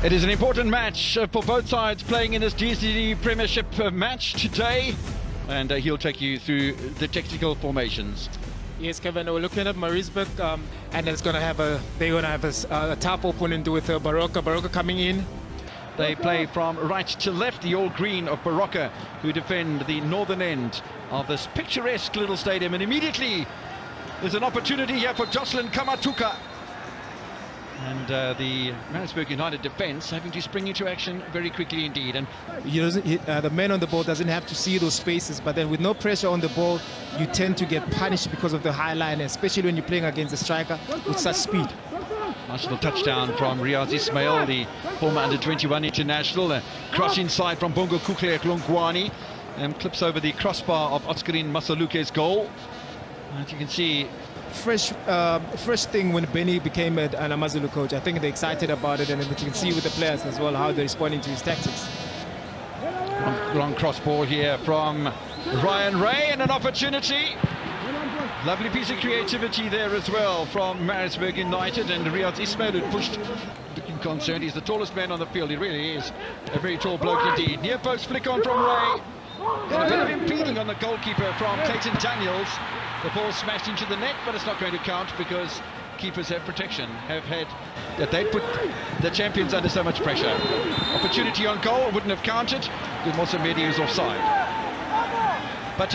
It is an important match for both sides playing in this DSTV Premiership match today, and he'll take you through the technical formations. Yes, Kevin, we're looking at Maritzburg, and they're going to have a tough opponent with Baroka. Baroka coming in. They play from right to left, the all green of Baroka, who defend the northern end of this picturesque little stadium. And immediately there's an opportunity here for Jocelyn Kamatuka. And the Maritzburg United defence having to spring into action very quickly indeed. And the man on the ball doesn't have to see those spaces, but then with no pressure on the ball, you tend to get punished because of the high line, especially when you're playing against a striker with such speed. Nice little touchdown from Riyaz Ismail, the former under-21 international. Cross inside from Bongo Kukle Glongwani, and clips over the crossbar of Oscarin Masaluke's goal. As you can see, fresh thing when Benny became an Amazulu coach. I think they're excited about it, and you can see with the players as well how they're responding to his tactics. Long cross ball here from Ryan Ray, and an opportunity. Lovely piece of creativity there as well from Maritzburg United, and Riyaz Ismail, who pushed, looking concerned. He's the tallest man on the field. He really is a very tall bloke indeed. Near post flick on from Ray, and a bit of impeding on the goalkeeper from Clayton Daniels. The ball smashed into the net, but it's not going to count because keepers have protection, they put the champions under so much pressure. Opportunity on goal, wouldn't have counted. Good Mosamedi is offside. But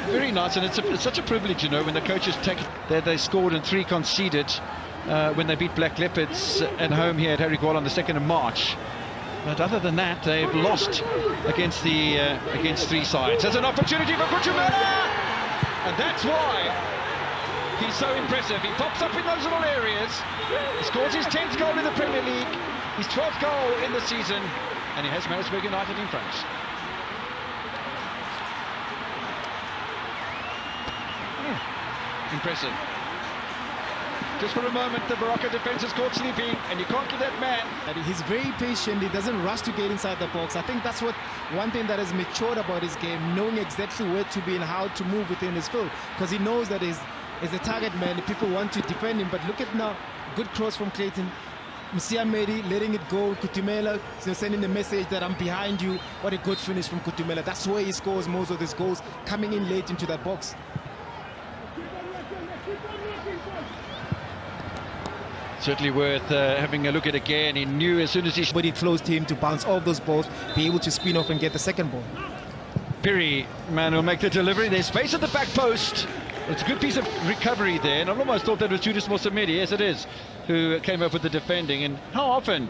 very nice, and it's such a privilege, you know, when the coaches take it. They scored and 3 conceded when they beat Black Leopards at home here at Harry-Gwal on the 2nd of March. But other than that, they've lost against 3 sides. There's an opportunity for Kuchumela! And that's why he's so impressive. He pops up in those little areas. He scores his 10th goal in the Premier League, his 12th goal in the season, and he has Maritzburg United in front. Impressive. Just for a moment, the Baroka defence is caught sleeping, and you can't give that man. And he's very patient. He doesn't rush to get inside the box. I think that's one thing that has matured about his game, knowing exactly where to be and how to move within his field, because he knows that he's a target man. People want to defend him, but look at now, good cross from Clayton. Msiamedi letting it go. Kutumela sending the message that I'm behind you. What a good finish from Kutumela. That's where he scores most of his goals, coming in late into that box. Certainly worth having a look at again. He knew as soon as he... But it closed him to bounce off those balls, be able to spin off and get the second ball. Piri, man, will make the delivery. There's space at the back post. It's a good piece of recovery there, and I almost thought that was Judas Mosamedi. Yes, it is, who came up with the defending. And how often?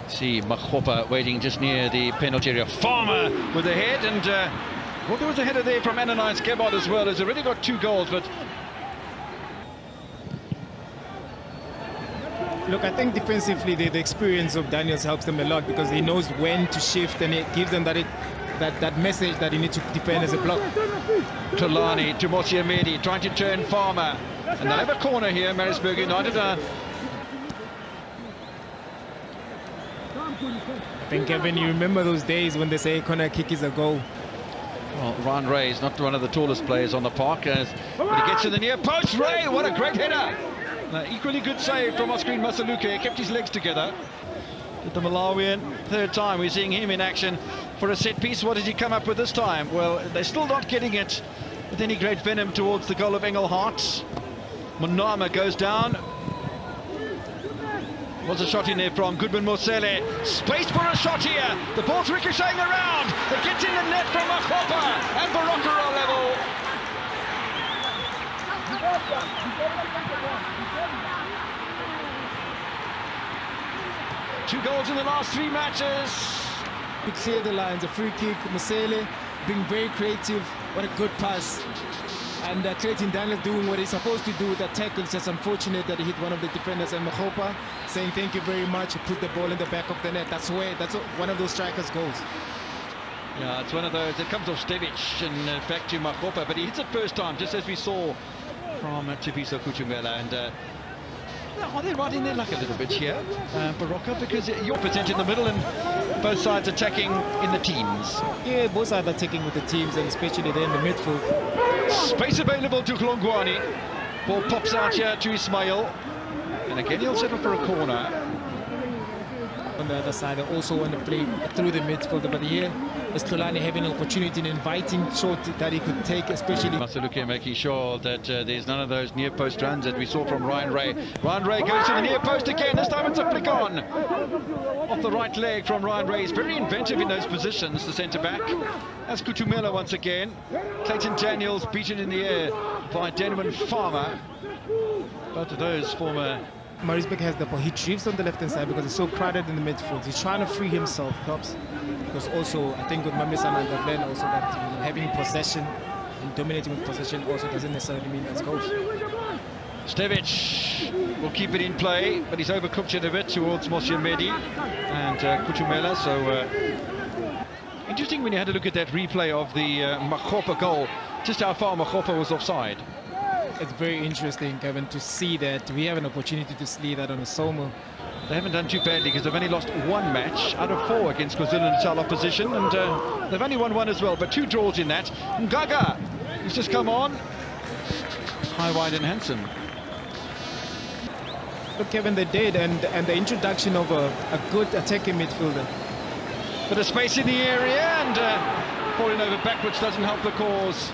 See Makhopa waiting just near the penalty area. Farmer with the head, and well, there was a header there from Ananias Gebhardt as well. He's already got 2 goals, but... Look, I think defensively the experience of Daniels helps them a lot, because he knows when to shift, and it gives them that message that you need to defend as a block. Tolani to Mosiamedi, trying to turn Farmer, and they'll have a corner here. Maritzburg United I think, Kevin, you remember those days when they say corner kick is a goal. Well, Ryan Ray is not one of the tallest players on the park, but he gets to the near post. Ray, what a great header! Equally good save from Oscarin Masaluke, kept his legs together. Did the Malawian, 3rd time we're seeing him in action for a set piece. What does he come up with this time? Well, they're still not getting it with any great venom towards the goal of Engelhardt. Monama goes down. Was a shot in there from Goodman Mosele. Space for a shot here. The ball's ricocheting around. It gets in the net from Makhopa, and Baroka are level. Two goals in the last 3 matches. To clear the lines, a free kick. Mosele being very creative. What a good pass. And Clayton Daniels doing what he's supposed to do with that tackle. It's just unfortunate that he hit one of the defenders, and Makhopa saying thank you very much. He put the ball in the back of the net. That's one of those strikers' goals. Yeah, it's one of those. It comes off Stevic and back to Makhopa, but he hits it first time, just as we saw from Tsepiso Kuchumela. And are they right in there like a little bit here, Baroka? Because you're present in the middle and both sides attacking in the teams. Yeah, both sides attacking with the teams, and especially there in the midfield. Space available to Glongwani. Ball pops out here to Ismail. And And again, he'll settle for a corner. On the other side, they also want to play through the midfield, but here is Tlolani having an opportunity, an inviting shot that he could take, especially. Masaluke making sure that there's none of those near post runs that we saw from Ryan Ray. Ryan Ray goes to the near post again. This time it's a flick on off the right leg from Ryan Ray. He's very inventive in those positions, the centre back. That's Kutumela once again. Clayton Daniels beaten in the air by Denman Farmer. Both of those former. Maritzburg has the ball. He drifts on the left-hand side because it's so crowded in the midfield. He's trying to free himself, perhaps. Because also, I think with Mamisana and Gablen also that having possession and dominating with possession also doesn't necessarily mean that's goals. Stevic will keep it in play, but he's overcooked it a bit towards Monsieur Medi and Kutumela. So interesting when you had a look at that replay of the Makgopa goal, just how far Makgopa was offside. It's very interesting, Kevin, to see that we have an opportunity to see that on a Somo. They haven't done too badly because they've only lost one match out of 4 against KwaZulu-Natal opposition, and they've only won 1 as well, but 2 draws in that. Ngaga, he's just come on. High, wide and handsome. Look, Kevin, they did, and the introduction of a good attacking midfielder. Bit of space in the area, and falling over backwards doesn't help the cause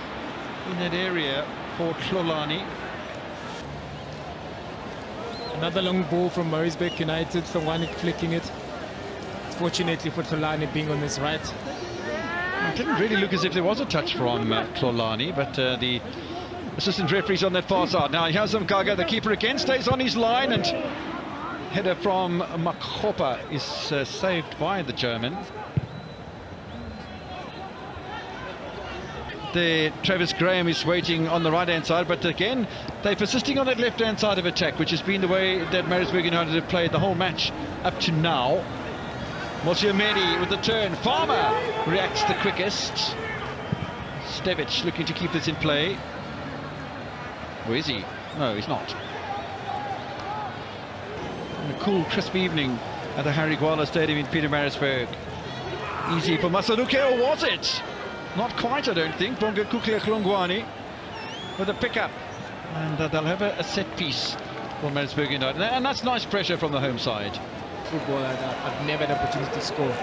in that area for Tlolani. Another long ball from Maritzburg United, Tlolani flicking it. Fortunately for Tlolani being on his right. It didn't really look as if there was a touch from Tlolani, but the assistant referee's on that far side. Now here's Mgaga, the keeper again, stays on his line, and header from Makgopa is saved by the German. There, Travis Graham is waiting on the right-hand side, but again, they're persisting on that left-hand side of attack, which has been the way that Maritzburg United have played the whole match up to now. Monsieur Medi with the turn. Farmer reacts the quickest. Stevic looking to keep this in play. Where is he? No, he's not. On a cool, crisp evening at the Harry Gwala Stadium in Pietermaritzburg. Easy for Masaluke, or was it? Not quite, I don't think. Bonga Kuklia Klongwani with a pickup. And they'll have a set piece for Maritzburg United. And that's nice pressure from the home side. Football, I've never had the opportunity to score,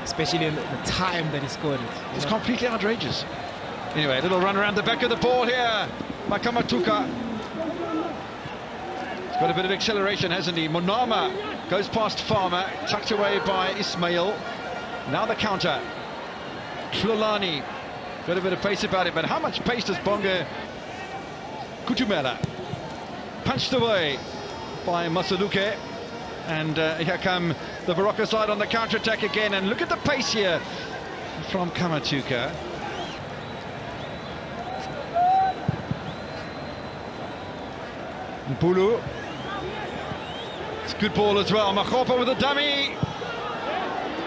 especially in the time that he scored it. It's completely outrageous. Anyway, a little run around the back of the ball here. Makamatuka. He's got a bit of acceleration, hasn't he? Monama goes past Farmer, tucked away by Ismail. Now the counter. Tlolani got a bit of pace about it, but how much pace does Bonga Kutumela? Punched away by Masaluke, and here come the Baroka side on the counter-attack again, and look at the pace here from Kamatuka. Mpulu, it's a good ball as well. Makgopa with a dummy,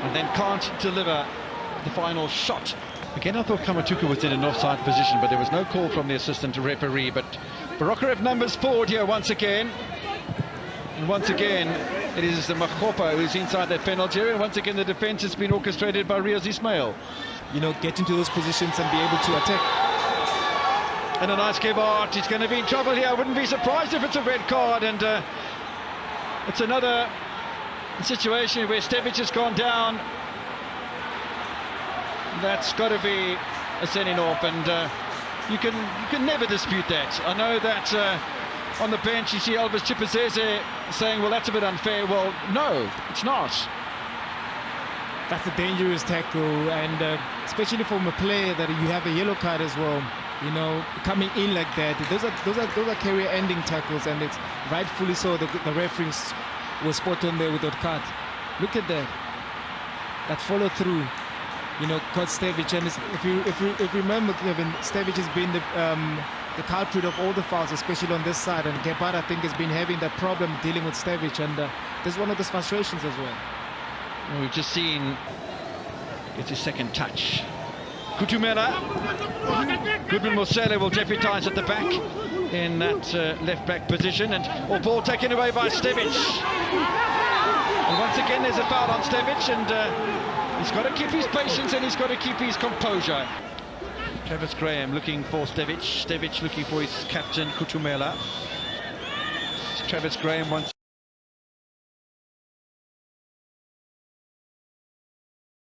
and then can't deliver the final shot. Again, I thought Kamatuka was in an offside position, but there was no call from the assistant referee. But Baroka have numbers forward here once again. And once again, it is the Makgopa who's inside that penalty area. And once again, the defence has been orchestrated by Riaz Ismail. You know, get into those positions and be able to attack. And a nice give out. He's going to be in trouble here. I wouldn't be surprised if it's a red card. And it's another situation where Stevic has gone down. That's got to be a sending off, and you can never dispute that. I know that on the bench you see Elvis Chipazeze saying, well, that's a bit unfair. Well, no, it's not. That's a dangerous tackle, and especially from a player that you have a yellow card as well. You know, coming in like that, those are career-ending tackles, and it's rightfully so. The referees were spot on there with that card. Look at that follow through. You know, caught Stevic, and if you remember, Kevin, Stevic has been the culprit of all the fouls, especially on this side, and Gebhardt, I think, has been having that problem dealing with Stevic, and there's one of those frustrations as well. We've just seen it's his second touch. Kutumela, Goodman Mosele will deputise at the back in that left back position, and ball taken away by Stevic. And once again, there's a foul on Stevic, and he's got to keep his patience and he's got to keep his composure. Travis Graham looking for Stevic. Stevic looking for his captain, Kutumela. Travis Graham wants